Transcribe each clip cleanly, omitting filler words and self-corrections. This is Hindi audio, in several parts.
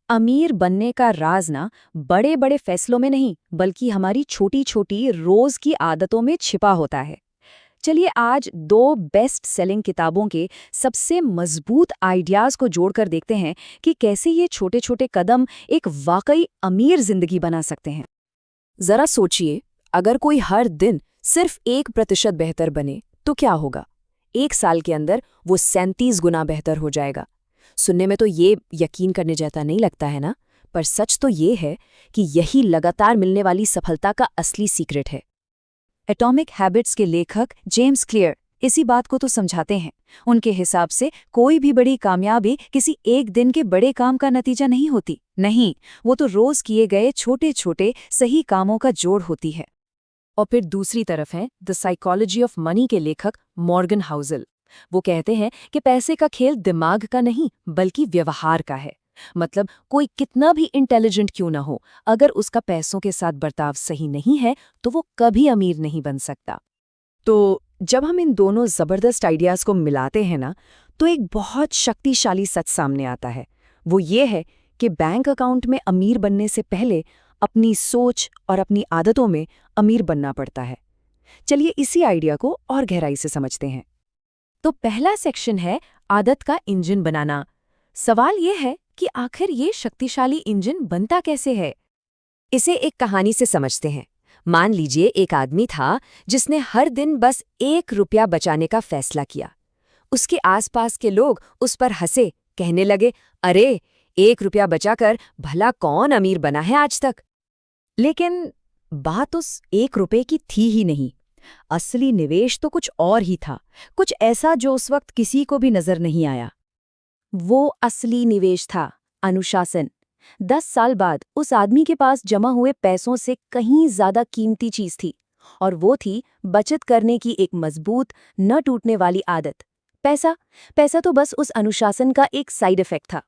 अमीर बनने का राज ना बड़े बड़े फैसलों में नहीं बल्कि हमारी छोटी छोटी रोज की आदतों में छिपा होता है। चलिए आज दो बेस्ट सेलिंग किताबों के सबसे मजबूत आइडियाज को जोड़कर देखते हैं कि कैसे ये छोटे छोटे कदम एक वाकई अमीर जिंदगी बना सकते हैं। जरा सोचिए, अगर कोई हर दिन सिर्फ 1% बेहतर बने तो क्या होगा? 1 साल के अंदर वो 37 गुना बेहतर हो जाएगा। सुनने में तो ये यकीन करने जैसा नहीं लगता है ना? पर सच तो ये है कि यही लगातार मिलने वाली सफलता का असली सीक्रेट है। एटॉमिक हैबिट्स के लेखक जेम्स क्लियर इसी बात को तो समझाते हैं। उनके हिसाब से कोई भी बड़ी कामयाबी किसी एक दिन के बड़े काम का नतीजा नहीं होती, नहीं, वो तो रोज किए गए छोटे छोटे सही कामों का जोड़ होती है। और फिर दूसरी तरफ है द साइकोलॉजी ऑफ मनी के लेखक मॉर्गन हाउसल। वो कहते हैं कि पैसे का खेल दिमाग का नहीं बल्कि व्यवहार का है। मतलब कोई कितना भी इंटेलिजेंट क्यों ना हो, अगर उसका पैसों के साथ बर्ताव सही नहीं है तो वो कभी अमीर नहीं बन सकता। तो जब हम इन दोनों जबरदस्त आइडियाज को मिलाते हैं ना, तो एक बहुत शक्तिशाली सच सामने आता है। वो ये है कि बैंक अकाउंट में अमीर बनने से पहले अपनी सोच और अपनी आदतों में अमीर बनना पड़ता है। चलिए इसी आइडिया को और गहराई से समझते हैं। तो पहला सेक्शन है आदत का इंजन बनाना। सवाल यह है कि आखिर ये शक्तिशाली इंजन बनता कैसे है? इसे एक कहानी से समझते हैं। मान लीजिए एक आदमी था जिसने हर दिन बस 1 रुपया बचाने का फैसला किया। उसके आसपास के लोग उस पर हंसे, कहने लगे, अरे 1 रुपया बचाकर भला कौन अमीर बना है आज तक? लेकिन बात उस 1 रुपये की थी ही नहीं। असली निवेश तो कुछ और ही था, कुछ ऐसा जो उस वक्त किसी को भी नजर नहीं आया। वो असली निवेश था अनुशासन। 10 साल बाद उस आदमी के पास जमा हुए पैसों से कहीं ज्यादा कीमती चीज थी, और वो थी बचत करने की एक मजबूत, न टूटने वाली आदत। पैसा पैसा तो बस उस अनुशासन का एक साइड इफेक्ट था।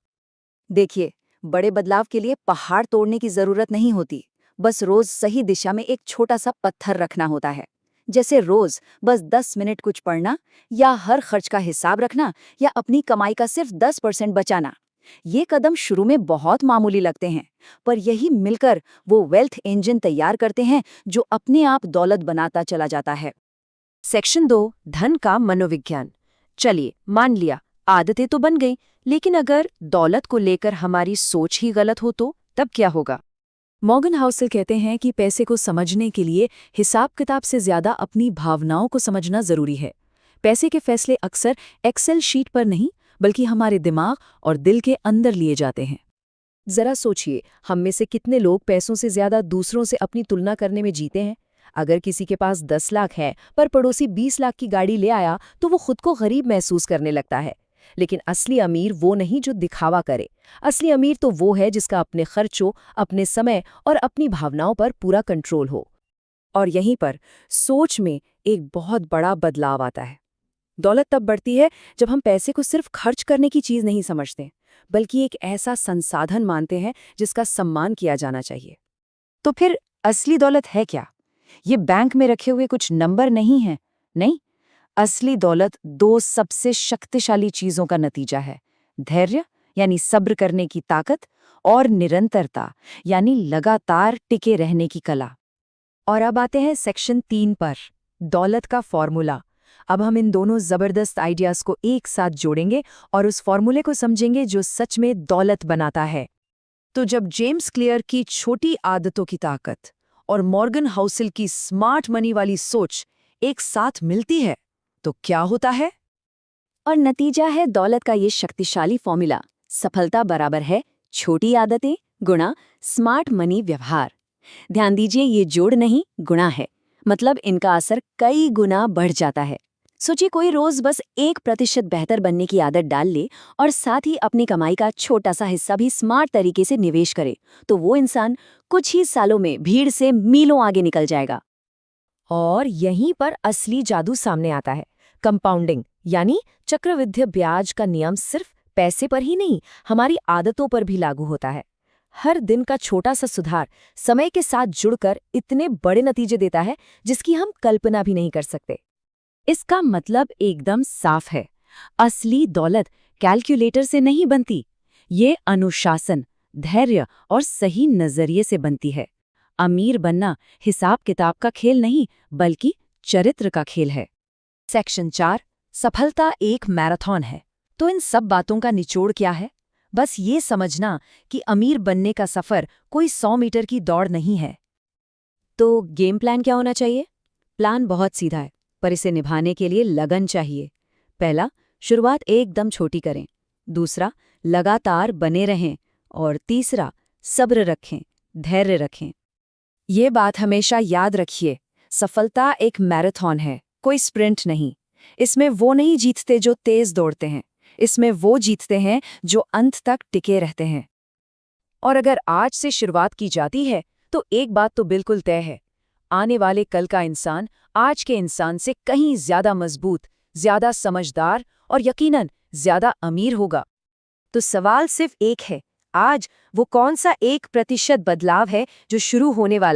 देखिए, बड़े बदलाव के लिए पहाड़ तोड़ने की जरूरत नहीं होती, बस रोज सही दिशा में एक छोटा सा पत्थर रखना होता है। जैसे रोज बस 10 मिनट कुछ पढ़ना, या हर खर्च का हिसाब रखना, या अपनी कमाई का सिर्फ 10% बचाना। ये कदम शुरू में बहुत मामूली लगते हैं, पर यही मिलकर वो वेल्थ इंजन तैयार करते हैं जो अपने आप दौलत बनाता चला जाता है। सेक्शन 2, धन का मनोविज्ञान। चलिए मान लिया आदतें तो बन गई, लेकिन अगर दौलत को लेकर हमारी सोच ही गलत हो तो तब क्या होगा? मॉर्गन हाउसल कहते हैं कि पैसे को समझने के लिए हिसाब किताब से ज्यादा अपनी भावनाओं को समझना जरूरी है। पैसे के फैसले अक्सर एक्सेल शीट पर नहीं बल्कि हमारे दिमाग और दिल के अंदर लिए जाते हैं। जरा सोचिए, हम में से कितने लोग पैसों से ज्यादा दूसरों से अपनी तुलना करने में जीते हैं? अगर किसी के पास 10 लाख है पर पड़ोसी 20 लाख की गाड़ी ले आया तो वो खुद को गरीब महसूस करने लगता है। लेकिन असली अमीर वो नहीं जो दिखावा करे। असली अमीर तो वो है जिसका अपने खर्चों, अपने समय और अपनी भावनाओं पर पूरा कंट्रोल हो। और यहीं पर सोच में एक बहुत बड़ा बदलाव आता है। दौलत तब बढ़ती है जब हम पैसे को सिर्फ खर्च करने की चीज नहीं समझते, बल्कि एक ऐसा संसाधन मानते हैं जिसका सम्मान किया जाना चाहिए। तो फिर असली दौलत है क्या? ये बैंक में रखे हुए कुछ नंबर नहीं है, नहीं। असली दौलत दो सबसे शक्तिशाली चीजों का नतीजा है। धैर्य यानी सब्र करने की ताकत, और निरंतरता यानी लगातार टिके रहने की कला। और अब आते हैं सेक्शन 3 पर, दौलत का फॉर्मूला। अब हम इन दोनों जबरदस्त आइडियाज को एक साथ जोड़ेंगे और उस फॉर्मूले को समझेंगे जो सच में दौलत बनाता है। तो जब जेम्स क्लियर की छोटी आदतों की ताकत और मॉर्गन हाउसल की स्मार्ट मनी वाली सोच एक साथ मिलती है तो क्या होता है? और नतीजा है दौलत का ये शक्तिशाली फॉर्मूला। सफलता बराबर है छोटी आदतें गुणा स्मार्ट मनी व्यवहार। ध्यान दीजिए, ये जोड़ नहीं गुणा है, मतलब इनका असर कई गुना बढ़ जाता है। सोचिए कोई रोज बस 1% बेहतर बनने की आदत डाल ले और साथ ही अपनी कमाई का छोटा सा हिस्सा भी स्मार्ट तरीके से निवेश करे, तो वो इंसान कुछ ही सालों में भीड़ से मीलों आगे निकल जाएगा। और यहीं पर असली जादू सामने आता है, कंपाउंडिंग यानी चक्रवृद्धि ब्याज का नियम सिर्फ पैसे पर ही नहीं, हमारी आदतों पर भी लागू होता है। हर दिन का छोटा सा सुधार समय के साथ जुड़कर इतने बड़े नतीजे देता है जिसकी हम कल्पना भी नहीं कर सकते। इसका मतलब एकदम साफ है, असली दौलत कैलकुलेटर से नहीं बनती। ये अनुशासन, धैर्य और सही नजरिए से बनती है। अमीर बनना हिसाब किताब का खेल नहीं, बल्कि चरित्र का खेल है। सेक्शन 4, सफलता एक मैराथन है। तो इन सब बातों का निचोड़ क्या है? बस ये समझना कि अमीर बनने का सफर कोई 100 मीटर की दौड़ नहीं है। तो गेम प्लान क्या होना चाहिए? प्लान बहुत सीधा है, पर इसे निभाने के लिए लगन चाहिए। पहला, शुरुआत एकदम छोटी करें। दूसरा, लगातार बने रहें। और तीसरा, सब्र रखें, धैर्य रखें। ये बात हमेशा याद रखिए, सफलता एक मैराथन है, कोई स्प्रिंट नहीं। इसमें वो नहीं जीतते जो तेज दौड़ते हैं, इसमें वो जीतते हैं जो अंत तक टिके रहते हैं। और अगर आज से शुरुआत की जाती है, तो एक बात तो बिल्कुल तय है, आने वाले कल का इंसान आज के इंसान से कहीं ज्यादा मजबूत, ज्यादा समझदार और यकीनन ज्यादा अमीर होगा। तो सवाल सिर्फ एक है, आज वो कौन सा 1% बदलाव है जो शुरू होने वाला है?